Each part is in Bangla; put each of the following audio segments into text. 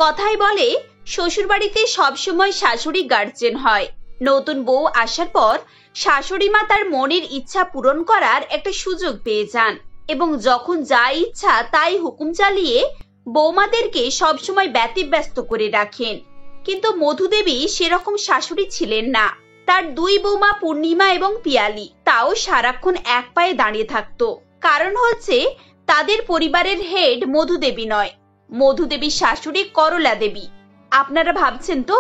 কথাই বলে শ্বশুর বাড়িতে সবসময় শাশুড়ি গার্জেন হয়। নতুন বউ আসার পর শাশুড়ি মা তার মনের ইচ্ছা পূরণ করার একটা সুযোগ পেয়ে যান এবং যখন যা ইচ্ছা তাই হুকুম চালিয়ে বৌমাদেরকে সবসময় ব্যতিব্যস্ত করে রাখেন। কিন্তু মধুদেবী সেরকম শাশুড়ি ছিলেন না। তার দুই বৌমা পূর্ণিমা এবং পিয়ালি তাও সারাক্ষণ এক পায়ে দাঁড়িয়ে থাকতো। কারণ হচ্ছে তাদের পরিবারের হেড মধুদেবী নয়, মধুদেবীর শাশুড়ি করলা দেবী। আপনারা ভাবছেন তো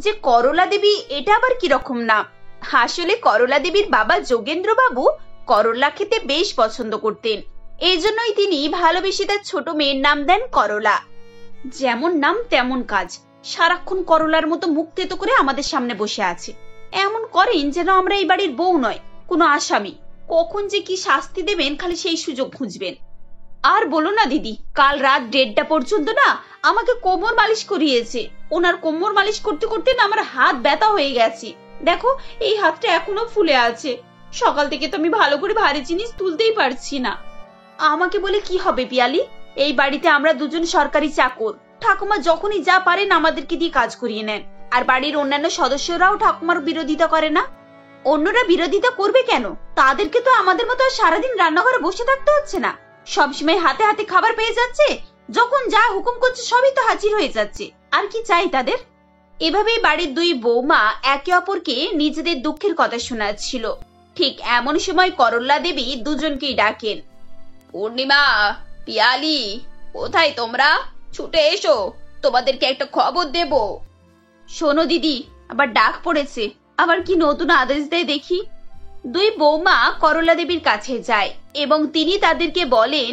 যে করলা দেবী এটা আবার কিরকম নাম? আসলে করলা দেবীর বাবা যোগেন্দ্র বাবু করলা খেতে বেশ পছন্দ করতেন। এই জন্যই তিনি ভালোবেসে তার ছোট মেয়ের নাম দেন করলা। যেমন নাম তেমন কাজ, সারাক্ষণ করলার মতো মুখ তেতো করে আমাদের সামনে বসে আছে। এমন করেন যেন আমরা এই বাড়ির বউ নয়, কোনো আসামি। কখন যে কি শাস্তি দেবেন খালি সেই সুযোগ খুঁজবেন। আর বলো না দিদি, কাল রাত 1:30টা পর্যন্ত না আমাকে কোমর মালিশ করিয়েছে। ওনার কোমর মালিশ করতে করতে না আমার হাত ব্যথা হয়ে গেছে। দেখো এই হাতটা এখনো ফুলে আছে। সকাল থেকে তো আমি ভালো করে ভারী জিনিস তুলতেই পারছি না। আমাকে বলে কি হবে পিয়ালি? এই বাড়িতে আমরা দুজন সরকারি চাকর। ঠাকুমা যখনই যা পারেন আমাদেরকে দিয়ে কাজ করিয়ে নেন। আর বাড়ির অন্যান্য সদস্যরাও ঠাকুমার বিরোধিতা করে না। অন্যরা বিরোধিতা করবে কেন? তাদেরকে তো আমাদের মতো সারাদিন রান্নাঘরে বসে থাকতে হচ্ছে না। সবসময় হাতে হাতে খাবার পেয়ে যাচ্ছে, যখন যা হুকুম করছে সবই তো হাজির হয়ে যাচ্ছে। আর কি চাই তাদের? এভাবেই বাড়ির দুই বৌমা একে অপরকে নিজেদের দুঃখের কথা শোনাচ্ছিল। ঠিক এমন সময় করলা দেবী দুজনকেই ডাকেন। পূর্ণিমা, পিয়ালি, কোথায় তোমরা? ছুটে এসো, তোমাদেরকে একটা খবর দেব। শোনো দিদি, আবার ডাক পড়েছে। আবার কি নতুন আদেশ দেয় দেখি। দুই বৌমা করলা দেবীর কাছে যায় এবং তিনি তাদেরকে বলেন,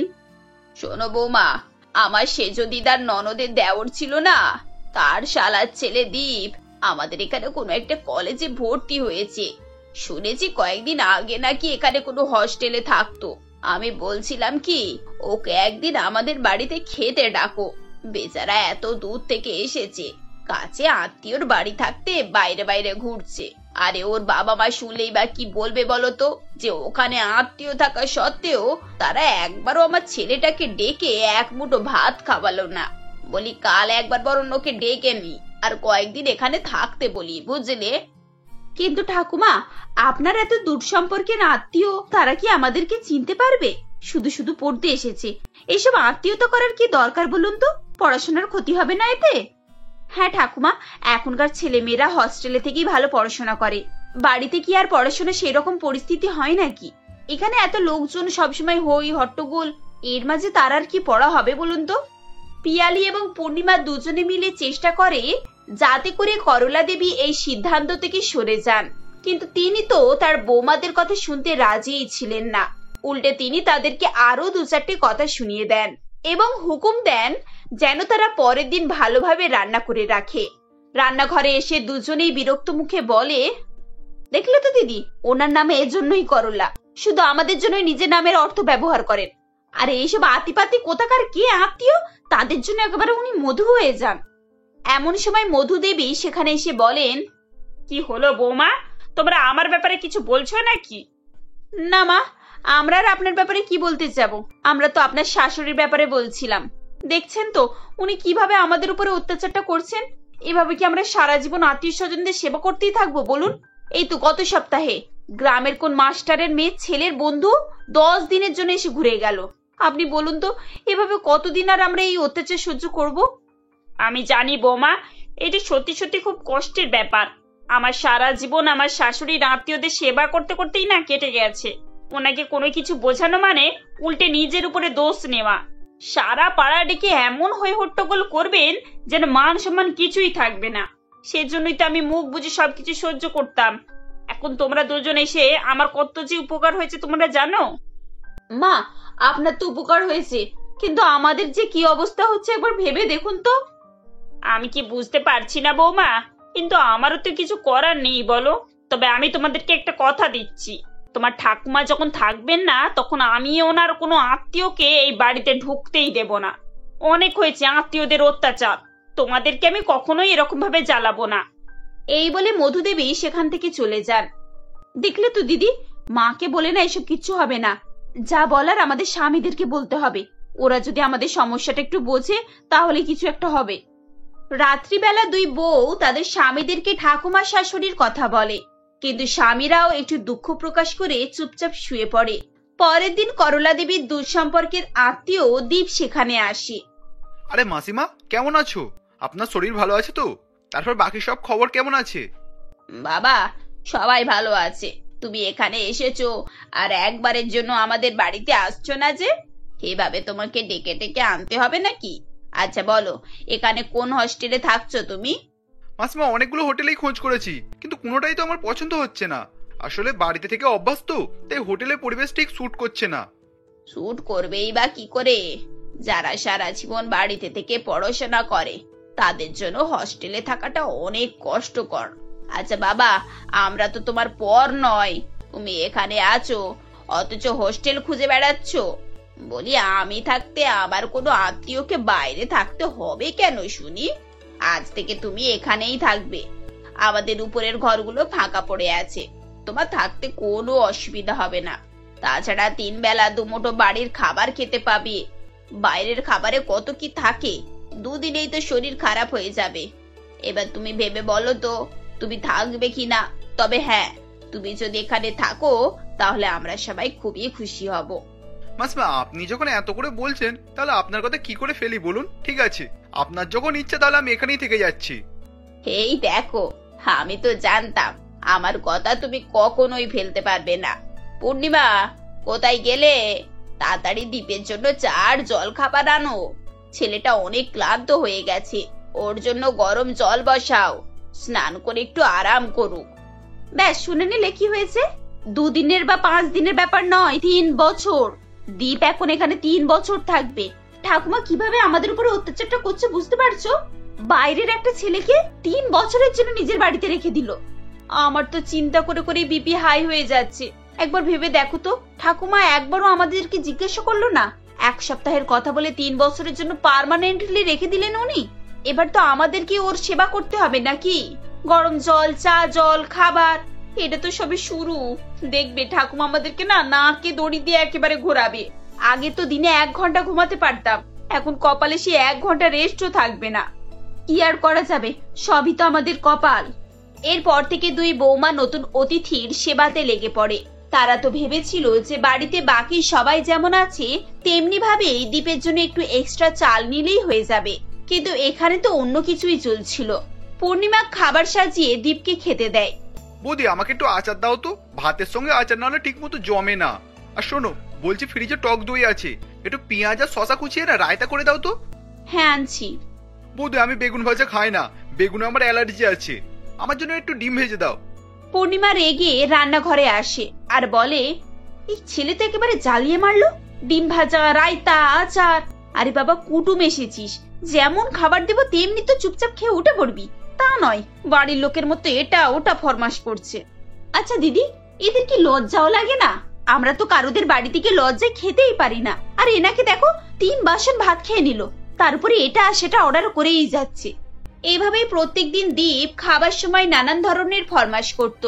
শোনো বৌমা, আমার সেজ দিদার ননদের দেওর ছিল না, তার শালার ছেলে দীপ আমাদের এখানে কোনো একটা কলেজে ভর্তি হয়েছে। শুনেছি কয়েকদিন আগে নাকি এখানে কোনো হস্টেলে থাকতো। আমি বলছিলাম কি, ওকে একদিন আমাদের বাড়িতে খেতে ডাকো। বেচারা এত দূর থেকে এসেছে, কাছে আত্মীয়র বাড়ি থাকতে বাইরে বাইরে ঘুরছে। আরে ওর বাবা মা শুনলেই বা কি বলবে বলতো, যে ওখানে আত্মীয় থাকা সত্ত্বেও তারা একবারও আমার ছেলেটাকে ডেকে এক মুঠো ভাত খাওয়ালো না। বলি কাল একবার বরং ওকে ডেকে নি আর কয়েকদিন এখানে থাকতে বলি, বুঝলে? কিন্তু ঠাকুমা, আপনার এত দূর সম্পর্কের আত্মীয়, তারা কি আমাদেরকে চিনতে পারবে? শুধু শুধু পড়তে এসেছে, এসব আত্মীয়তা করার কি দরকার বলুন তো? পড়াশোনার ক্ষতি হবে না এতে? হ্যাঁ ঠাকুমা, এখনকার ছেলেমেয়েরা হস্টেলে থেকেই ভালো পড়াশোনা করে। বাড়িতে কি আর পড়াশোনা সেরকম পরিস্থিতি হয় নাকি? এখানে এত লোকজন সবসময় হই হট্টগোল, এর মাঝে তার আর কি পড়া হবে বলুন তো? পিয়ালি এবং পূর্ণিমা দুজনে মিলে চেষ্টা করে যাতে করে করলা দেবী এই সিদ্ধান্ত থেকে সরে যান। কিন্তু তিনি তো তার বৌমাদের কথা শুনতে রাজিই ছিলেন না। উল্টে তিনি তাদেরকে আরো 2-4টে কথা শুনিয়ে দেন এবং হুকুম দেন যেন তারা পরের দিন ভালোভাবে রান্না করে রাখে। রান্নাঘরে এসে দুজনেই বিরক্ত মুখে বলে, দেখলে তো দিদি, ওনার নামে এজন্যই করলা, শুধু আমাদের জন্য নিজের নামের অর্থ ব্যবহার করেন। আর এইসব আতিপাতি কোথাকার কে আত্মীয়, তাদের জন্য একেবারে উনি মধু হয়ে যান। এমন সময় মধু দেবী সেখানে এসে বলেন, কি হলো বৌমা, তোমরা আমার ব্যাপারে কিছু বলছো নাকি? না মা, আমরা আর আপনার ব্যাপারে কি বলতে যাব? আমরা তো আপনার শাশুড়ির ব্যাপারে বলছিলাম। দেখছেন তো উনি কিভাবে আমাদের উপরে অত্যাচারটা করছেন। এভাবে কি আমরা সারা জীবন আত্মীয় স্বজনদের সেবা করতেই থাকবো বলুন? এই তো গত সপ্তাহে গ্রামের কোন মাস্টারের মেয়ে ছেলের বন্ধু 10 দিনের জন্য এসে ঘুরে গেল। আপনি বলুন তো এভাবে কতদিন আর আমরা এই অত্যাচার সহ্য করব? আমি জানি বৌমা, এটি সত্যি সত্যি খুব কষ্টের ব্যাপার। আমার সারা জীবন আমার শাশুড়ির আত্মীয়দের সেবা করতে করতেই না কেটে গেছে। ওনাকে কোনো কিছু বোঝানো মানে উল্টে নিজের উপরে দোষ নেওয়া। সারা পাড়া ডেকে এমন হয়ে হট্টগোল করবেন যেন মান সম্মান কিছুই থাকবে না। সেজন্যই তো আমি মুখ বুঝে সবকিছু সহ্য করতাম। এখন তোমরা দুজন এসে আমার কত যে উপকার হয়েছে তোমরা জানো? মা, আপনার তো উপকার হয়েছে, কিন্তু আমাদের যে কি অবস্থা হচ্ছে একবার ভেবে দেখুন তো। আমি কি বুঝতে পারছি না বৌমা, কিন্তু আমারও তো কিছু করার নেই বলো। তবে আমি তোমাদেরকে একটা কথা দিচ্ছি, তোমার ঠাকুমা যখন থাকবেন না তখন আমি ওনার কোনো আত্মীয়কে এই বাড়িতে ঢুকতেই দেব না। অনেক হয়েছে আত্মীয়দের অত্যাচার, তোমাদেরকে আমি কখনোই এরকম ভাবে জ্বালাবো না। এই বলে মধুদেবী সেখান থেকে চলে যান। দেখলে তো দিদি, মাকে বলে না এসব কিচ্ছু হবে না। যা বলার আমাদের স্বামীদেরকে বলতে হবে। ওরা যদি আমাদের সমস্যাটা একটু বোঝে তাহলে কিছু একটা হবে। রাত্রিবেলা দুই বউ তাদের স্বামীদেরকে ঠাকুমা শাশুড়ির কথা বলে, কিন্তু স্বামীরাও একটু দুঃখ প্রকাশ করে চুপচাপ শুয়ে পড়ে। পরের দিন করলা দেবীর দূর সম্পর্কের আত্মীয় দীপ সেখানে আসে। আরে মাসিমা, কেমন আছো? আপনার শরীর ভালো আছে তো? তারপর বাকি সব খবর কেমন আছে? বাবা, সবাই ভালো আছে। তুমি এখানে এসেছো আর একবারের জন্য আমাদের বাড়িতে আসছো না যে? এভাবে তোমাকে ডেকে ডেকে আনতে হবে নাকি? আচ্ছা বলো, এখানে কোন হস্টেলে থাকছো তুমি? মাসিমা, অনেকগুলো হোটেলেই খোঁজ করেছি, কিন্তু কোনোটাই তো আমার পছন্দ হচ্ছে না। আসলে বাড়িতে থেকে অভ্যাস তো, তাই হোটেলের পরিবেশ ঠিক স্যুট করছে না। শুট করবেই বা কি করে? যারা সারা জীবন বাড়িতে থেকে পড়াশোনা করে তাদের জন্য হস্টেলে থাকাটা অনেক কষ্টকর। আচ্ছা বাবা, আমরা তো তোমার পর নয়, তুমি এখানে আছো অথচ হোস্টেল খুঁজে বেড়াচ্ছ। বলি, আমি থাকতে আমার কোনো আত্মীয়কে বাইরে থাকতে হবে কেন শুনি? আজ থেকে তুমি এখানেই থাকবে। আমাদের উপরের ঘরগুলো ফাঁকা পড়ে আছে, তোমার থাকতে কোনো অসুবিধা হবে না। তাছাড়া 3 বেলা দুমুঠো বাড়ির খাবার খেতে পাবে। বাইরের খাবারে কত কি থাকে, দুদিনেই তো শরীর খারাপ হয়ে যাবে। এবার তুমি ভেবে বলো তো, তুমি থাকবে কিনা? তবে হ্যাঁ, তুমি যদি এখানে থাকো তাহলে আমরা সবাই খুবই খুশি হব। মাসিমা, আপনি যখন এত করে বলছেন তাহলে আপনার কথা কি করে ফেলি বলুন? ঠিক আছে, আপনার যখন ইচ্ছা তাহলে আমি এখানেই থেকে যাচ্ছি। এই দেখো, আমি তো জানতাম আমার কথা তুমি কখনোই ফেলতে পারবে না। পূর্ণিমা, কোথায় গেলে? তাড়াতাড়ি দ্বীপের জন্য চার জল খাবার আনো। ছেলেটা অনেক ক্লান্ত হয়ে গেছে, ওর জন্য গরম জল বসাও, স্নান করে একটু আরাম করুক। ব্যাস, শুনে নিলে কি হয়েছে? 2 দিনের বা 5 দিনের ব্যাপার নয়, 3 বছর। দ্বীপ এখন এখানে 3 বছর থাকবে। ঠাকুমা কিভাবে আমাদের উপরে অত্যাচারটা করছে বুঝতে পারছো? বাইরের একটা ছেলেকে 3 বছরের জন্য নিজের বাড়িতে রেখে দিল। আমার তো চিন্তা করে করে বিপি হাই হয়ে যাচ্ছে। একবার ভেবে দেখো তো, ঠাকুমা একবারও আমাদেরকে জিজ্ঞাসা করলো না। 1 সপ্তাহের কথা বলে 3 বছরের জন্য পার্মানেন্টলি রেখে দিলেন উনি। এবার তো আমাদেরকে ওর সেবা করতে হবে নাকি? গরম জল, চা, জল, খাবার, এটা তো সবে শুরু। দেখবে ঠাকুমা আমাদেরকে না নাকে দড়ি দিয়ে একেবারে ঘোরাবে। আগে তো দিনে 1 ঘন্টা ঘুমাতে পারতাম, এখন কপালে সে 1 ঘন্টা রেস্টও থাকবে না। কি আর করা যাবে, সবই তো আমাদের কপাল। এরপর থেকে দুই বৌমা নতুন অতিথির সেবাতে লেগে পড়ে। তারা তো ভেবেছিল যে বাড়িতে বাকি সবাই যেমন আছে তেমনি ভাবে দ্বীপের জন্য একটু এক্সট্রা চাল নিলেই হয়ে যাবে, কিন্তু এখানে তো অন্য কিছুই চলছিল। পূর্ণিমা খাবার সাজিয়ে দ্বীপকে খেতে দেয়। বৌদি, আমাকে একটু আচার দাও তো, ভাতের সঙ্গে আচার না হলে ঠিক মতো জমে না। আর শোনো, বলছি ফ্রিজে টক দই আছে, একটু পেঁয়াজ আর শশা কুচিয়ে না রায়তা করে দাও তো। হ্যাঁ, আনছি। বৌদি, আমি বেগুন ভাজা খাই না, বেগুনে আমার অ্যালার্জি আছে, আমার জন্য একটু ডিম ভেজে দাও। পূর্ণিমা রেগে রান্নাঘরে আসে আর বলে, এই ছেলে তো একেবারে জ্বালিয়ে মারলো। ডিম ভাজা, রায়তা, আচার। আরে বাবা, কুটুম এসেছিস, যেমন খাবার দেব তেমনি তো চুপচাপ খেয়ে উঠে পড়বি, তা নয় বাড়ির লোকের মতো এটা ওটা ফরমাস করছে। আচ্ছা দিদি, এদের কি লজ্জাও লাগে না? আমরা তো কারোদের বাড়ি থেকে লজ্জায় খেতেই পারি না, আর এনাকে দেখো 3 বাসন ভাত খেয়ে নিল, তারপরে এটা সেটা অর্ডার করেই যাচ্ছে। এইভাবেই প্রত্যেকদিন দীপ খাবার সময় নানান ধরনের ফরমাশ করত।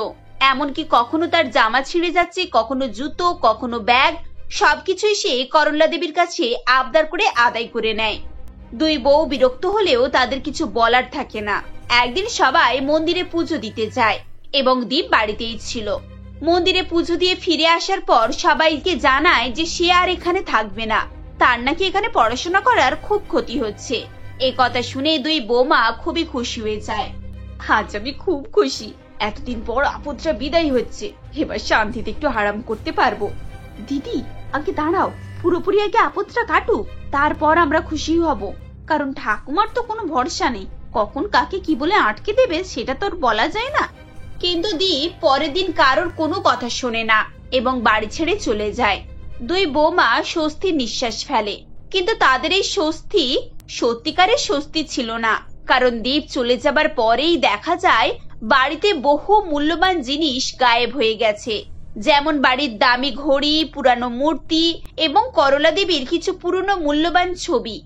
এমনকি কখনো তার জামা ছিঁড়ে যাচ্ছে, কখনো জুতো, কখনো ব্যাগ, সবকিছুই সে করলা দেবীর কাছে আবদার করে আদায় করে নেয়। দুই বউ বিরক্ত হলেও তাদের কিছু বলার থাকে না। একদিন সবাই মন্দিরে পুজো দিতে যায় এবং দীপ বাড়িতেই ছিল। মন্দিরে পুজো দিয়ে ফিরে আসার পর সবাইকে জানায় যে সে আর এখানে থাকবে না, তার নাকি এখানে পড়াশোনা করার খুব ক্ষতি হচ্ছে। এই কথা শুনে দুই বৌমা খুবই খুশি হয়ে যায়। আজ আমি খুব খুশি, এতদিন পর আপদটা বিদায় হচ্ছে, এবার শান্তিতে একটু আরাম করতে পারবো। দিদি, আগে দাঁড়াও, পুরোপুরি আগে আপদটা কাটুক, তারপর আমরা খুশি হব। কারণ ঠাকুমার তো কোনো ভরসা নেই, কখন কাকে কি বলে আটকে দেবে সেটা তো বলা যায় না। কিন্তু দীপ পরের দিন কারোর কোনো কথা শোনে না এবং বাড়ি ছেড়ে চলে যায়। দুই বৌমা স্বস্তির নিঃশ্বাস ফেলে, কিন্তু তাদের এই স্বস্তি সত্যিকারের স্বস্তি ছিল না। কারণ দীপ চলে যাবার পরেই দেখা যায় বাড়িতে বহু মূল্যবান জিনিস গায়েব হয়ে গেছে, যেমন বাড়ির দামি ঘড়ি, পুরানো মূর্তি এবং করলা দেবীর কিছু পুরনো মূল্যবান ছবি,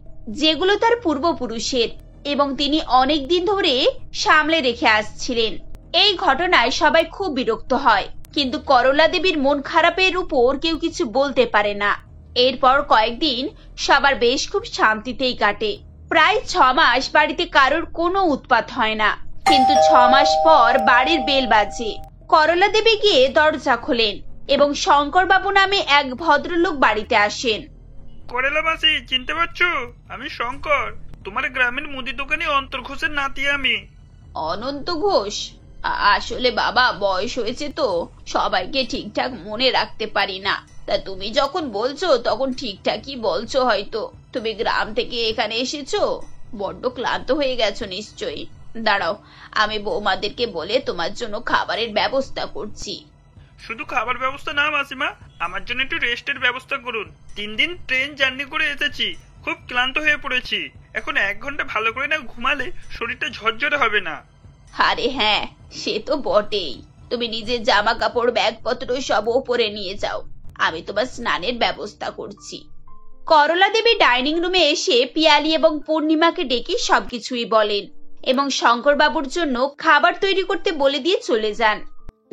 যেগুলো তার পূর্বপুরুষের এবং তিনি অনেক দিন ধরে সামলে রেখে আসছিলেন। এই ঘটনায় সবাই খুব বিরক্ত হয়, কিন্তু করলা দেবীর মন খারাপের উপর কেউ কিছু বলতে পারে না। এরপর কয়েকদিন সবার বেশ খুব শান্তিতেই কাটে। প্রায় 6 মাস বাড়িতে কারোর কোনো উৎপাত হয় না, কিন্তু 6 মাস পর বাড়ির বেল বাজে। করলা দেবী গিয়ে দরজা খোলেন এবং শঙ্করবাবু নামে এক ভদ্রলোক বাড়িতে আসেন। করেলা মাসি, চিনতে পারছো? আমি শঙ্কর, তোমার গ্রামের মুদি দোকানে অন্তর ঘোষের নাতি আমি। অনন্ত ঘোষ? আসলে বাবা, বয়স হয়েছে তো সবাইকে ঠিকঠাক মনে রাখতে পারি না। তা তুমি যখন বলছো তখন ঠিকঠাকই বলছো হয়তো। তুমি গ্রাম থেকে এখানে এসেছো, বড্ড ক্লান্ত হয়ে গেছো নিশ্চয়ই। দাঁড়াও, আমি বৌমাদেরকে বলে তোমার জন্য খাবারের ব্যবস্থা করছি। শুধু খাবার ব্যবস্থা না মাসিমা, আমার জন্য একটু রেস্টের ব্যবস্থা করুন। 3 দিন ট্রেন জার্নি করে এসেছি, খুব ক্লান্ত হয়ে পড়েছি। এখন 1 ঘন্টা ভালো করে না ঘুমালে শরীরটা ঝরঝরে হবে না। আরে হ্যাঁ, সে তো বটেই। তুমি নিজের জামা কাপড় ব্যাগপত্র সব ওপরে নিয়ে যাও, আমি তোমার স্নানের ব্যবস্থা করছি। করলা দেবী ডাইনিং রুমে এসে পিয়ালি এবং পূর্ণিমাকে ডেকে সবকিছুই বলেন এবং শঙ্করবাবুর জন্য খাবার তৈরি করতে বলে দিয়ে চলে যান।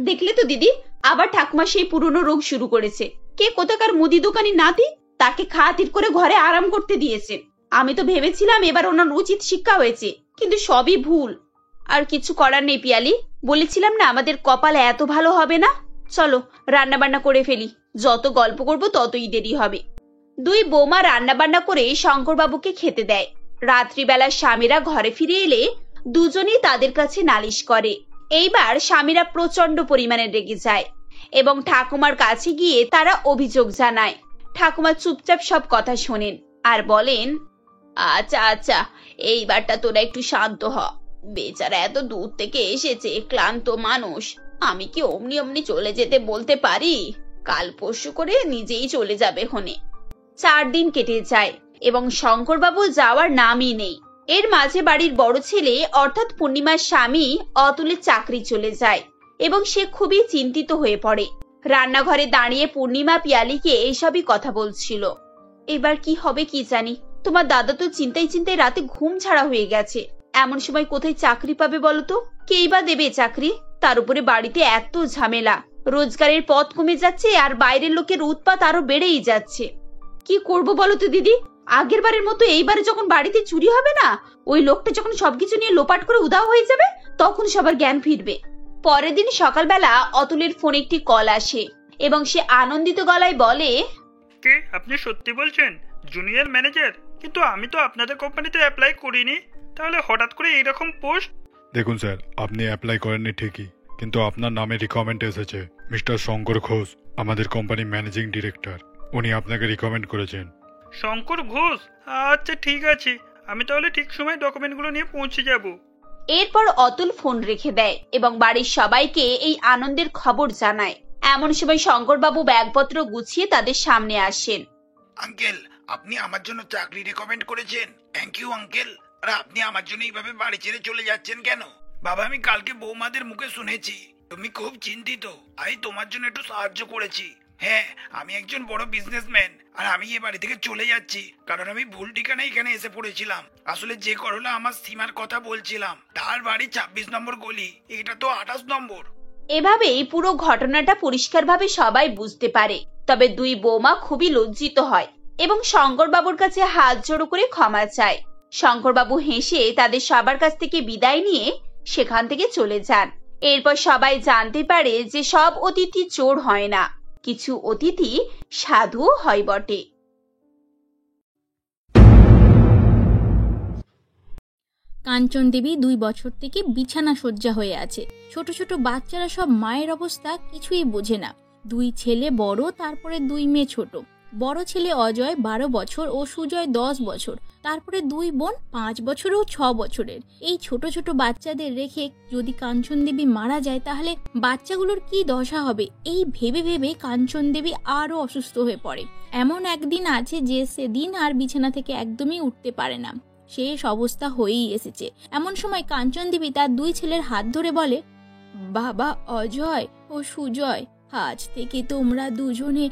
দেখলে তো দিদি, আবার ঠাকুমা সেই পুরনো রোগ শুরু করেছে। কে কোথাকার মুদি দোকানি নাতি, তাকে খাতির করে ঘরে আরাম করতে দিয়েছেন। আমি তো ভেবেছিলাম এবার ওনার উচিত শিক্ষা হয়েছে, কিন্তু সবই ভুল। আর কিছু করার নেই পিয়ালি, বলেছিলাম না আমাদের কপাল এত ভালো হবে না। চলো রান্না বান্না করে ফেলি, যত গল্প করবো ততই দেরি হবে। দুই বৌমা রান্না বান্না করে শঙ্করবাবুকে খেতে দেয়। রাত্রিবেলা স্বামীরা ঘরে ফিরে এলে দুজনেই তাদের কাছে নালিশ করে। এইবার স্বামীরা প্রচন্ড পরিমাণে রেগে যায় এবং ঠাকুমার কাছে গিয়ে তারা অভিযোগ জানায়। ঠাকুমা চুপচাপ সব কথা শোনেন আর বলেন, আচ্ছা আচ্ছা, এইবারটা তোরা একটু শান্ত হ। বেচারা এত দূর থেকে এসেছে, ক্লান্ত মানুষ। আমি কি অমনি অমনি চলে যেতে বলতে পারি? কাল পরশু করে নিজেই চলে যাবে হনে। 4 দিন কেটে যায় এবং শঙ্করবাবু যাওয়ার নামই নেই। এর মাঝে বাড়ির বড় ছেলে অর্থাৎ পূর্ণিমার স্বামী অতুলের চাকরি চলে যায় এবং সে খুবই চিন্তিত হয়ে পড়ে। রান্নাঘরে দাঁড়িয়ে পূর্ণিমা পিয়ালিকে এইসবই কথা বলছিল। এবার কি হবে কি জানি, তোমার দাদা তো চিন্তায় চিন্তায় রাতে ঘুম ছাড়া হয়ে গেছে। এমন সময় কোথায় চাকরি পাবে বলতো? কেই বা দেবে চাকরি? তার উপরে বাড়িতে এত ঝামেলা, রোজগারের পথ কমে যাচ্ছে আর বাইরের লোকের উৎপাত আরো বেড়েই যাচ্ছে। কি করব বলতো দিদি? আগের বারের মতো এইবারে যখন বাড়িতে চুরি হবে না, ওই লোকটা যখন সবকিছু নিয়ে লোপাট করে উধাও হয়ে যাবে, তখন সবার জ্ঞান ফিরবে। পরের দিন সকালবেলা অতুলের ফোনে একটি কল আসে এবং সে আনন্দিত গলায় বলে, কে আপনি? সত্যি বলছেন? Junior manager? কিন্তু আমি তো আপনাদের কোম্পানিতে অ্যাপ্লাই করিনি, তাহলে হঠাৎ করে এইরকম পোস্ট? দেখুন স্যার, আপনি অ্যাপ্লাই করেননি ঠিকই, কিন্তু আপনার নামে রিকমেন্ড এসেছে। মিস্টার শঙ্কর ঘোষ, আমাদের কোম্পানির ম্যানেজিং ডিরেক্টর, উনি আপনাকে রিকমেন্ড করেছেন। শঙ্কর ঘোষ? আচ্ছা ঠিক আছে, আমি তাহলে ঠিক সময় ডকুমেন্টগুলো নিয়ে পৌঁছে যাব। এরপর অতুল ফোন রেখে দেয় এবং বাড়ির সবাইকে এই আনন্দের খবর জানায়। এমন সময় শঙ্করবাবু ব্যাগপত্র গুছিয়ে তাদের সামনে আসেন। আঙ্কেল, আপনি আমার জন্য চাকরি রেকমেন্ড করেছেন। Thank you uncle. আর আপনি আমার জন্য এইভাবে বাড়ি ছেড়ে চলে যাচ্ছেন কেন? বাবা, আমি কালকে বৌমাদের মুখে শুনেছি তুমি খুব চিন্তিত। আমি তোমার জন্য একটু সাহায্য করেছি। হ্যাঁ, আমি একজন বড় বিজনেসম্যান আর আমি এই বাড়ি থেকে চলে যাচ্ছি কারণ আমি ভুল ঠিকানায় এখানে এসে পড়েছিলাম। আসলে যে করলা আমার সীমার কথা বলছিলাম তার বাড়ি 26 নম্বর গলি, এটা তো 28 নম্বর। এভাবেই পুরো ঘটনাটা পরিষ্কারভাবে সবাই বুঝতে পারে। তবে দুই বৌমা খুবই লজ্জিত হয় এবং শঙ্করবাবুর কাছে হাত জোড়ো করে ক্ষমা চায়। শঙ্করবাবু হেসে তাদের সবার কাছ থেকে বিদায় নিয়ে সেখান থেকে চলে যান। এরপর সবাই জানতে পারে যে সব অতিথি চোর হয় না, কিছু অতিথি সাধু হয় বটে। কাঞ্চন দেবী 2 বছর থেকে বিছানা শয্যা হয়ে আছে। ছোট ছোট বাচ্চারা সব মায়ের অবস্থা কিছুই বোঝে না। 2 ছেলে বড়, তারপরে 2 মেয়ে ছোট। বড় ছেলে অজয় 12 বছর ও সুজয় 10 বছর, তারপরে 2 বোন 5 বছর ও 6 বছরের। এই ছোট ছোট বাচ্চাদের রেখে যদি কাঞ্চন দেবী মারা যায় তাহলে বাচ্চাগুলোর কি দশা হবে, এই ভেবে ভেবে কাঞ্চন দেবী আরো অসুস্থ হয়ে পড়ে। এমন একদিন আছে যে সেদিন আর বিছানা থেকে একদমই উঠতে পারে না, শেষ অবস্থা হয়েই এসেছে। এমন সময় কাঞ্চন দেবী তার 2 ছেলের হাত ধরে বলে, বাবা অজয় ও সুজয়, আজ থেকে তোমরা দুজনে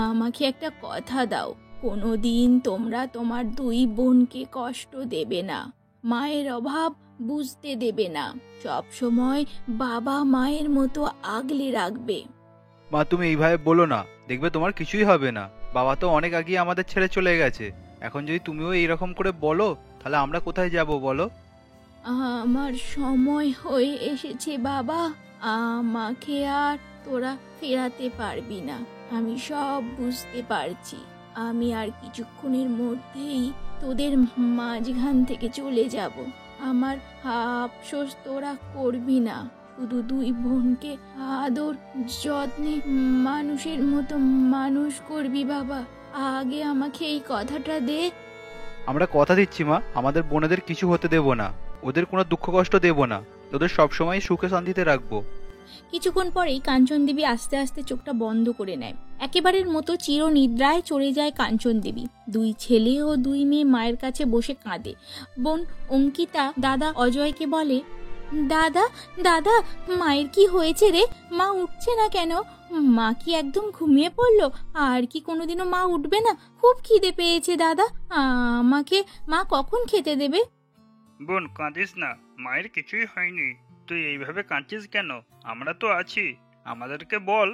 আমাকে একটা কথা দাও, কোনোদিন তোমরা তোমার 2 বোনকে কষ্ট দেবে না, মায়ের অভাব বুঝতে দেবে না, সব সময় বাবা মায়ের মতো আগলে রাখবে। মা, তুমি এইভাবে বলো না, দেখবে তোমার কিছুই হবে না। বাবা তো অনেক আগে আমাদের ছেড়ে চলে গেছে, এখন যদি তুমিও এইরকম করে বলো তাহলে আমরা কোথায় যাব বলো? আমার সময় হয়ে এসেছে বাবা, আমাকে আর তোরা ফেরাতে পারবি না। আমি সব বুঝতে পারছি। আমি আর কিছুক্ষণের মধ্যেই তোদের মাঝখান থেকে চলে যাব। আমার আফসোস তোরা করবি না। শুধু দুই বোনকে আদর যত্নে মানুষের মতো মানুষ করবি বাবা। আগে আমাকে এই কথাটা দে। আমরা কথা দিচ্ছি মা, আমাদের বোনেদের কিছু হতে দেব না, ওদের কোনো দুঃখ কষ্ট দেব না, ওদের সবসময় সুখে শান্তিতে রাখবো। কিছুক্ষণ পরেই কাঞ্চন দেবী আস্তে আস্তে চোখটা বন্ধ করে নেয়। একেবারের মতো চিরনিদ্রায় চলে যায় কাঞ্চন দেবী। দুই ছেলে ও দুই মেয়ে মায়ের কাছে বসে কাঁদে। বোন অঙ্কিতা দাদা অজয়কে বলে, দাদা দাদা, মায়ের কি হয়েছে রে? মা উঠছে না কেন? মা কি একদম ঘুমিয়ে পড়লো? আর কি কোনোদিনও মা উঠবে না? খুব খিদে পেয়েছে দাদা, আমাকে মা কখন খেতে দেবে? বোন কাঁদিস না, মায়ের কিছুই হয়নি। তুই এইভাবে কাঁদছিস কেন? আমরা তো আছি, আমাদেরকে বল।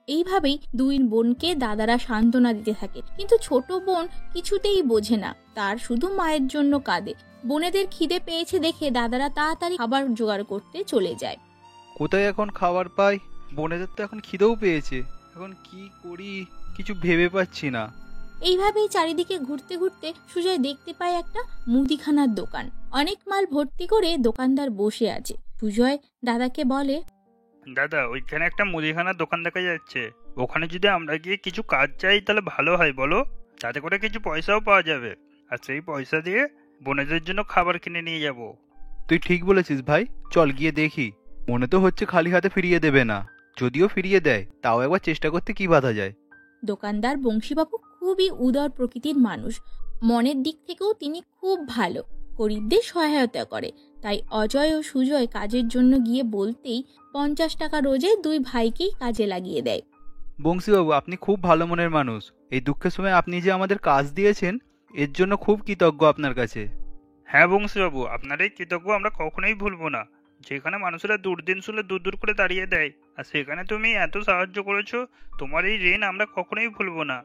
এইভাবেই দুই বোনকে দাদারা সান্ত্বনা দিতে থাকে, কিন্তু ছোট বোন কিছুতেই বোঝে না, তার শুধু মায়ের জন্য কাঁদে। বোনেদের খিদে পেয়েছে দেখে দাদারা তাড়াতাড়ি খাবার জোগাড় করতে চলে যায়। কোথায় এখন খাবার পাই? বোনেদের তো এখন খিদেও পেয়েছে, এখন কি করি কিছু ভেবে পাচ্ছি না। এইভাবেই চারিদিকে ঘুরতে ঘুরতে সুজয় দেখতে পায় একটা মুদিখানার দোকান। অনেক মাল ভর্তি করে দোকানদার বসে আছে। সুজয় দাদাকে বলে, দাদা, ওইখানে একটা মুদিখানার দোকান দেখা যাচ্ছে, ওখানে যদি আমরা গিয়ে কিছু কাজ চাই তাহলে ভালো হয় বলো? তাতে করে কিছু পয়সাও পাওয়া যাবে, আর সেই পয়সা দিয়ে বোনেদের জন্য খাবার কিনে নিয়ে যাব। তুই ঠিক বলেছিস ভাই, চল গিয়ে দেখি। মনে তো হচ্ছে খালি হাতে ফিরিয়ে দেবে না, যদিও ফিরিয়ে দেয় তাও একবার চেষ্টা করতে কি বাধা যায়। দোকানদার বংশীবাবু খুবই উদার প্রকৃতির মানুষ। মনের দিক থেকেও তিনি খুব ভালো, গরিবদের সহায়তা করে। তাই অজয় ও সুজয় কাজের জন্য গিয়ে বলতেই 50 টাকা রোজে দুই ভাইকেই কাজে লাগিয়ে দেয়। বংশীবাবু, আপনি খুব ভালো মনের মানুষ। এই দুঃখের সময় আপনি যে আমাদের কাজ দিয়েছেন এর জন্য খুব কৃতজ্ঞ আপনার কাছে। হ্যাঁ বংশীবাবু, আপনার এই কৃতজ্ঞ আমরা কখনোই ভুলবো না। যেখানে মানুষেরা দুর্দিন শুলে দূর দূর করে দাঁড়িয়ে দেয়, আর সেখানে তুমি এত সাহায্য করেছো, তোমার এই ঋণ আমরা কখনোই ভুলবো না।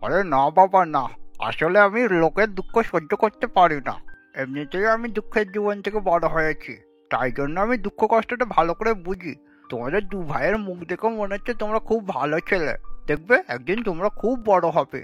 আরে না বাবা না, আসলে আমি লোকের দুঃখ সহ্য করতে পারি না। এমনিতেই আমি দুঃখের জীবন থেকে বড় হয়েছি, তাই জন্য আমি দুঃখ কষ্টটা ভালো করে বুঝি। তোমাদের দু ভাইয়ের মুখ দেখে মনে হচ্ছে তোমরা খুব ভালো ছেলে, দেখবে একদিন তোমরা খুব বড় হবে।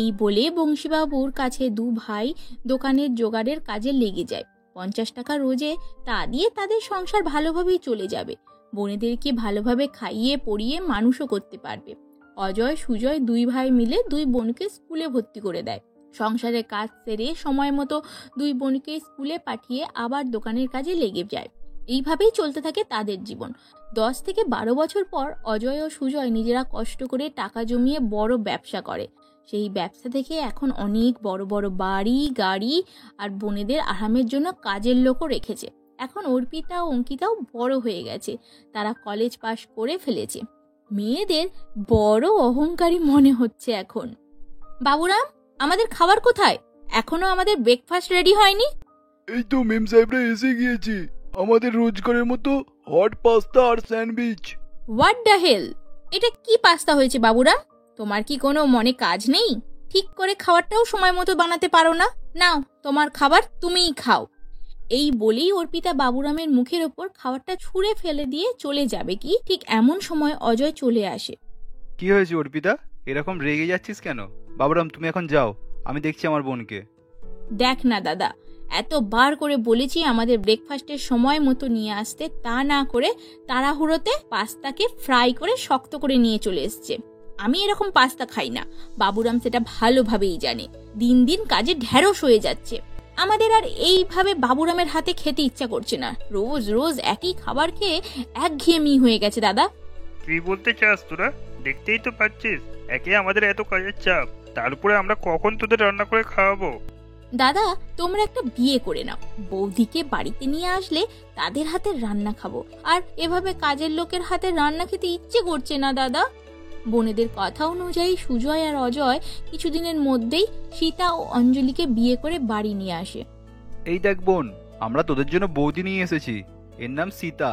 এই বলে বংশীবাবুর কাছে দু ভাই দোকানের জোগাড়ের কাজে লেগে যায়। 50 টাকা রোজে তা দিয়ে তাদের সংসার ভালোভাবেই চলে যাবে। বোনেদেরকে ভালোভাবে খাইয়ে পরিয়ে মানুষও করতে পারবে। অজয় সুজয় দুই ভাই মিলে দুই বোনকে স্কুলে ভর্তি করে দেয়। সংসারের কাজ সেরে সময় মতো দুই বোনকে স্কুলে পাঠিয়ে আবার দোকানের কাজে লেগে যায়। এইভাবেই চলতে থাকে তাদের জীবন। 10 থেকে 12 বছর পর অজয় ও সুজয় নিজেরা কষ্ট করে টাকা জমিয়ে বড় ব্যবসা করে। সেই ব্যবসা থেকে এখন অনেক বড় বড় বাড়ি গাড়ি আর বোনেদের আরামের জন্য কাজের লোকও রেখেছে। এখন অর্পিতা ও অঙ্কিতাও বড় হয়ে গেছে, তারা কলেজ পাশ করে ফেলেছে। মেয়েদের বড় অহংকারী মনে হচ্ছে এখন। বাবুরাম, আমাদের খাবার কোথায়? এখনো আমাদের ব্রেকফাস্ট রেডি হয়নি। এই তো মেম সাহেবরা এসে গিয়েছি, আমাদের রোজগারের মতো হট পাস্তা আর স্যান্ডউইচ। হোয়াট দ্য হেল, এটা কি পাস্তা হয়েছে বাবুরাম? তোমার কি কোনো মনে কাজ নেই? ঠিক করে খাবারটাও সময় মতো বানাতে পারো না। নাও, তোমার খাবার তুমিই খাও। এই বলেই অর্পিতা বাবুরামের মুখের ওপর খাবারটা ছুঁড়ে ফেলে দিয়ে চলে যাবে কি ঠিক এমন সময় অজয় চলে আসে। কি হয়েছে অর্পিতা, এরকম রেগে যাচ্ছিস কেন? বাবুরাম, তুমি এখন যাও, আমি দেখছি আমার বোনকে। দেখ না দাদা, এতবার করে বলেছি আমাদের ব্রেকফাস্টের সময় মতো নিয়ে আসতে, তা না করে তাড়াহুড়োতে পাস্তাকে ফ্রাই করে শক্ত করে নিয়ে চলে এসছে। আমি এরকম পাস্তা খাই না, বাবুরাম সেটা ভালোভাবেই জানে। দিন দিন কাজে ঢ্যাঁড়স হয়ে যাচ্ছে। আমাদের আর এইভাবে বাবুরামের হাতে খেতে ইচ্ছা করছে না। রোজ রোজ একই খাবার খেয়ে একঘেয়েমি হয়ে গেছে দাদা। কি বলতে চাস তোরা? দেখতেই তো পাচ্ছিস, একে আমাদের এত কাজের চাপ, তার উপরে আমরা কখন তোদের রান্না করে খাওয়াবো? দাদা, তোমরা একটা বিয়ে করে নাও, বৌদিকে বাড়িতে নিয়ে আসলে তাদের হাতের রান্না খাবো। আর এভাবে কাজের লোকের হাতে রান্না খেতে ইচ্ছে করছে না দাদা। বোনেদের কথা অনুযায়ী সুজয় আর অজয় কিছুদিনের মধ্যেই সীতা ও অঞ্জলিকে বিয়ে করে বাড়ি নিয়ে আসে। এই দেখ বোন, আমরা তোদের জন্য বৌদি নিয়ে এসেছি, এর নাম সীতা।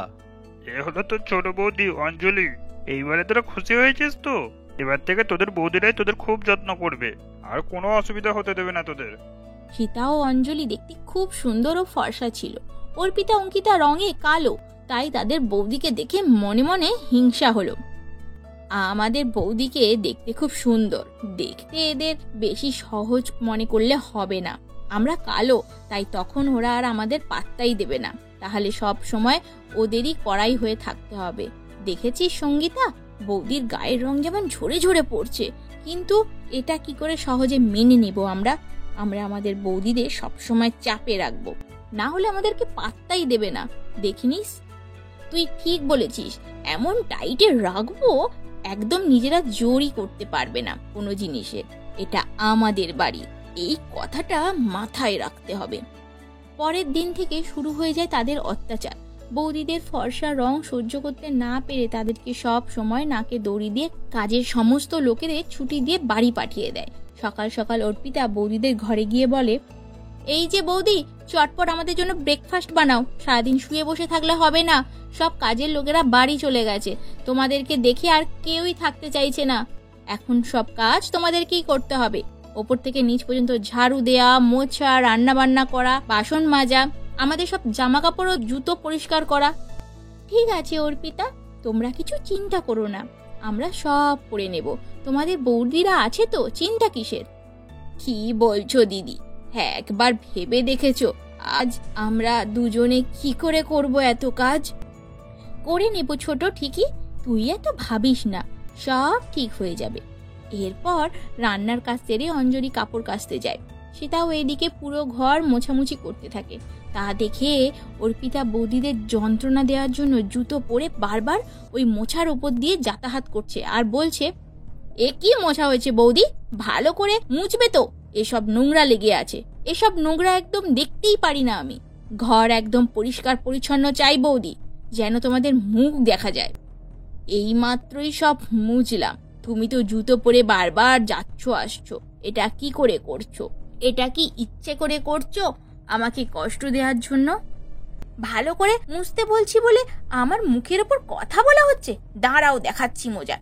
এ হলো তোর ছোট বৌদি অঞ্জলি। এইবারে তোরা খুশি হয়েছিস তো? এবার থেকে তোদের বৌদিরাই তোদের খুব যত্ন করবে, আর কোনো অসুবিধা হতে দেবে না তোদের। সীতা ও অঞ্জলি দেখতে খুব সুন্দর ও ফর্সা ছিল। অর্পিতা অঙ্কিতা রঙে কালো, তাই তাদের বৌদিকে দেখে মনে মনে হিংসা হলো। আমাদের বৌদিকে দেখতে খুব সুন্দর, দেখতে এদের বেশি সহজ মনে করলে হবে না। আমরা কালো, তাই তখন ওরা আর আমাদের পাত্তাই দেবে না। তাহলে সব সময় ওদেরই কড়াই হয়ে থাকতে হবে। দেখেছিস সঙ্গীতা, বৌদির গায়ের রং যেমন ঝরে ঝরে পড়ছে, কিন্তু এটা কি করে সহজে মেনে নেব আমরা? আমরা আমাদের বৌদিদের সবসময় চাপে রাখবো, না হলে আমাদেরকে পাত্তাই দেবে না। দেখিনিস, তুই ঠিক বলেছিস, এমন টাইটে রাখবো একদম নিজেরা জোরই করতে পারবে না কোনো জিনিসে। এটা আমাদের বাড়ি, এই কথাটা মাথায় রাখতে হবে। পরের দিন থেকে শুরু হয়ে যায় তাদের অত্যাচার। বৌদিদের ফর্সা রং সহ্য করতে না পেরে তাদেরকে সব সময় নাকে দড়ি দিয়ে কাজের সমস্ত লোকেদের ছুটি দিয়ে বাড়ি পাঠিয়ে দেয়। সকাল সকাল অর্পিতা বৌদিদের ঘরে গিয়ে বলে, এই যে বৌদি, চটপট আমাদের জন্য ব্রেকফাস্ট বানাও। সারাদিন শুয়ে বসে থাকলে হবে না, সব কাজের লোকেরা বাড়ি চলে গেছে, তোমাদেরকে দেখে আর কেউই থাকতে চাইছে না। এখন সব কাজ তোমাদেরকেই করতে হবে, ওপর থেকে নিচ পর্যন্ত ঝাড়ু দেয়া, মোছা, রান্না বান্না করা, বাসন মাজা, আমাদের সব জামা কাপড় ও জুতো পরিষ্কার করা। ঠিক আছে অর্পিতা, তোমরা কিছু চিন্তা করো না, আমরা সব করে নেব। তোমাদের বৌদিরা আছে তো, চিন্তা কিসের? কি বলছো দিদি? হ্যাঁ, একবার ভেবে দেখেছো আজ আমরা দুজনে কি করে করব এত কাজ? করে নেব ছোট, ঠিকই, তুই এত ভাবিস না, সব ঠিক হয়ে যাবে। এরপর রান্নার কাজ সেরে অঞ্জলি কাপড় কাচতে যায়। সেটাও এদিকে পুরো ঘর মোছামুছি করতে থাকে। তা দেখে অর্পিতা বৌদিদের যন্ত্রণা দেওয়ার জন্য জুতো পরে বারবার ওই মোছার উপর দিয়ে যাতায়াত করছে আর বলছে, এ কি মোছা হয়েছে বৌদি, ভালো করে মুছবে তো, এসব নোংরা লেগে আছে, এসব নোংরা একদম দেখতেই পারি না আমি। ঘর একদম পরিষ্কার পরিচ্ছন্ন চাই বৌদি, যেন তোমাদের মুখ দেখা যায়। এই মাত্রই সব মুছলাম, তুমি তো জুতো পরে বারবার যাচ্ছ আসছো, এটা কি করে করছো? এটা কি ইচ্ছে করে করছো আমাকে কষ্ট দেওয়ার জন্য? ভালো করে মুছতে বলছি বলে আমার মুখের ওপর কথা বলা হচ্ছে, দাঁড়াও দেখাচ্ছি মজা।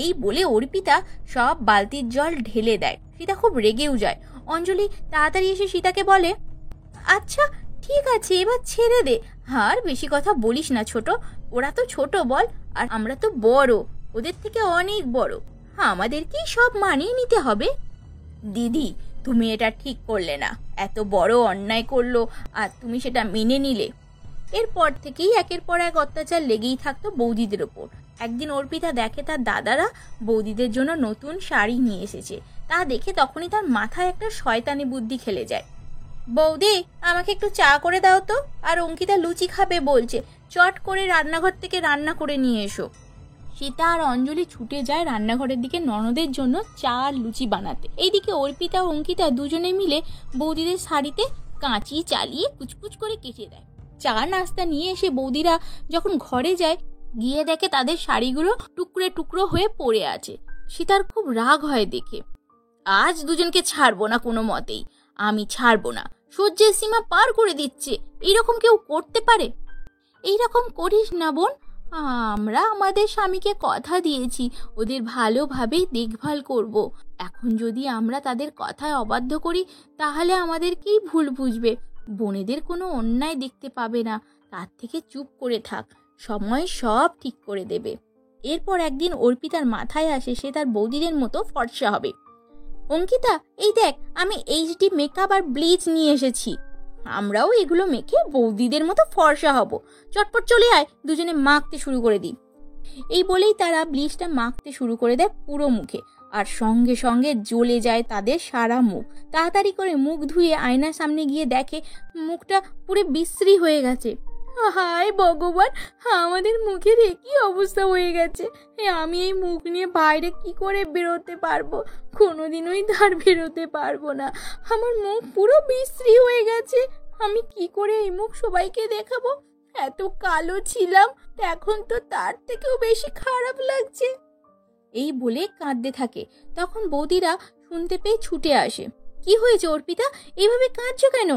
এই বলে অর্পিতা সব বালতির জল ঢেলে দেয়। সীতা খুব রেগেও যায়। অঞ্জলি তাড়াতাড়ি এসে সীতাকে বলে, আচ্ছা ঠিক আছে, এবার ছেড়ে দে, আর বেশি কথা বলিস না ছোট, ওরা তো ছোট বল, আর আমরা তো বড়, ওদের থেকে অনেক বড়, আমাদেরকেই সব মানিয়ে নিতে হবে। দিদি, তুমি এটা ঠিক করলে না, এত বড় অন্যায় করলো আর তুমি সেটা মেনে নিলে। এরপর থেকেই একের পর এক অত্যাচার লেগেই থাকতো বৌদিদের ওপর। একদিন অর্পিতা দেখে তার দাদারা বৌদিদের জন্য নতুন শাড়ি নিয়ে এসেছে। তা দেখে তখনই তার মাথায় একটা শয়তানি বুদ্ধি খেলে যায়। বৌদি, আমাকে একটু চা করে দাও তো, আর অঙ্কিতা লুচি খাবে বলছে, চট করে রান্নাঘর থেকে রান্না করে নিয়ে এসো। সীতা আর অঞ্জলি ছুটে যায় রান্নাঘরের দিকে ননদের জন্য চা আর লুচি বানাতে। এইদিকে অর্পিতা ও অঙ্কিতা দুজনে মিলে বৌদিদের শাড়িতে কাঁচি চালিয়ে কুচকুচ করে কেটে দেয়। চা নাস্তা নিয়ে এসে বৌদিরা যখন ঘরে যায়, গিয়ে দেখে তাদের শাড়িগুলো টুকরে টুকরো হয়ে পড়ে আছে। সীতার খুব রাগ হয় দেখে। আজ দুজনকে ছাড়বো না কোনো মতেই, আমি ছাড়বো না, সহ্যের সীমা পার করে দিচ্ছে, এইরকম কেউ করতে পারে? এইরকম করিস না বোন, আমরা আমাদের স্বামীকে কথা দিয়েছি ওদের ভালোভাবেই দেখভাল করব। এখন যদি আমরা তাদের কথায় অবাধ্য করি তাহলে আমাদেরকেই ভুল বুঝবে, বোনেদের কোনো অন্যায় দেখতে পাবে না, তার থেকে চুপ করে থাক, সময় সব ঠিক করে দেবে। এরপর একদিন অর্পিতার মাথায় আসে সে তার বৌদিদের মতো ফর্সা হবে। অঙ্কিতা, এই দেখ, আমি এইচডি মেকআপ আর ব্লিচ নিয়ে এসেছি, আমরাও এগুলো মেখে বৌদিদের মতো ফর্সা হব, চটপট চলে আয়, দুজনে মাখতে শুরু করে দিই। এই বলেই তারা ব্লিচটা মাখতে শুরু করে দেয় পুরো মুখে, আর সঙ্গে সঙ্গে জ্বলে যায় তাদের সারা মুখ। তাড়াতাড়ি করে মুখ ধুয়ে আয়নার সামনে গিয়ে দেখে মুখটা পুরো বিশ্রী হয়ে গেছে। হায় ভগবান, আমাদের মুখের একই অবস্থা হয়ে গেছে, আমি এই মুখ নিয়ে বাইরে কি করে বেরোতে পারবো? কোনোদিনই তার বেরোতে পারবো না, আমার মুখ পুরো বিশ্রী হয়ে গেছে, আমি কি করে এই মুখ সবাইকে দেখাবো? এত কালো ছিলাম, এখন তো তার থেকেও বেশি খারাপ লাগছে। এই বলে কাঁদতে থাকে। তখন বৌদিরা শুনতে পেয়ে ছুটে আসে। কি হয়েছে অর্পিতা, এইভাবে কাঁদছো কেন?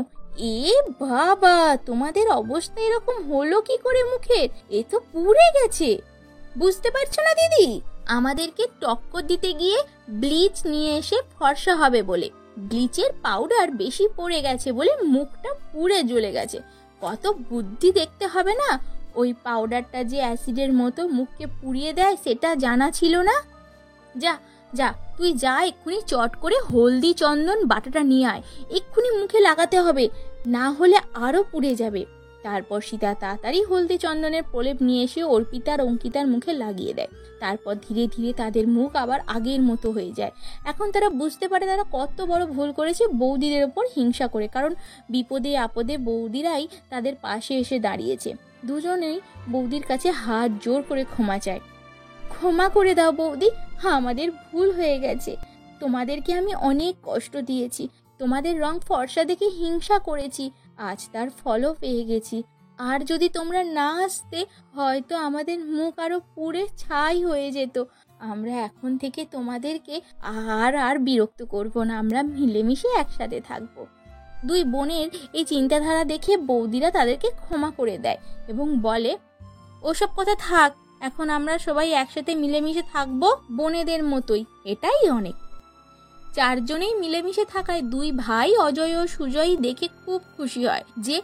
এ বাবা, তোমাদের অবস্থা এরকম হলো কি করে মুখের? এ তো পুড়ে গেছে, বুঝতে পারছো না দিদি? আমাদেরকে টক্কর দিতে গিয়ে ব্লিচ নিয়ে এসে ফর্সা হবে বলে। ব্লিচের পাউডার বেশি পড়ে গেছে বলে মুখটা পুড়ে জ্বলে গেছে। কত বুদ্ধি দেখতে হবে না! ওই পাউডারটা যে অ্যাসিডের মতো মুখকে পুড়িয়ে দেয় সেটা জানা ছিল না। যা যা, তুই যা, এক্ষুনি চট করে হলদি চন্দন বাটাটা নিয়ে আয়, এক্ষুনি মুখে লাগাতে হবে, না হলে আরো পুড়ে যাবে। তারপর সীতা তাড়াতাড়ি হলদি চন্দনের প্রলেপ নিয়ে এসে অর্পিতা আর অঙ্কিতার মুখে লাগিয়ে দেয়। তারপর ধীরে ধীরে তাদের মুখ আবার আগের মতো হয়ে যায়। এখন তারা বুঝতে পারে তারা কত বড় ভুল করেছে বৌদিদের ওপর হিংসা করে, কারণ বিপদে আপদে বৌদিরাই তাদের পাশে এসে দাঁড়িয়েছে। দুজনেই বৌদির কাছে হাত জোর করে ক্ষমা চায়। ক্ষমা করে দাও বৌদি, আমাদের ভুল হয়ে গেছে। তোমাদেরকে আমি অনেক কষ্ট দিয়েছি, তোমাদের রং ফর্সা দেখে হিংসা করেছি, আজ তার ফলও পেয়ে গেছি। আর যদি তোমরা না আসতে হয়তো আমাদের মুখ আরো পুড়ে ছাই হয়ে যেত। আমরা এখন থেকে তোমাদেরকে আর বিরক্ত করব না, আমরা মিলেমিশে একসাথে থাকবো। দুই বোনের এই চিন্তাধারা দেখে বৌদিরা তাদেরকে ক্ষমা করে দেয় এবং বলে, ওসব কথা থাক, এখন আমরা সবাই একসাথে মিলেমিশে থাকবো বোনেদের মতোই, এটাই অনেক। চারজনেই মিলেমিশে থাকায় দুই ভাই অজয় ও সুজয় দেখে খুব খুশি হয় যে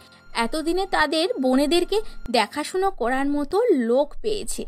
এতদিনে তাদের বোনেদেরকে দেখাশুনো করার মতো লোক পেয়েছে।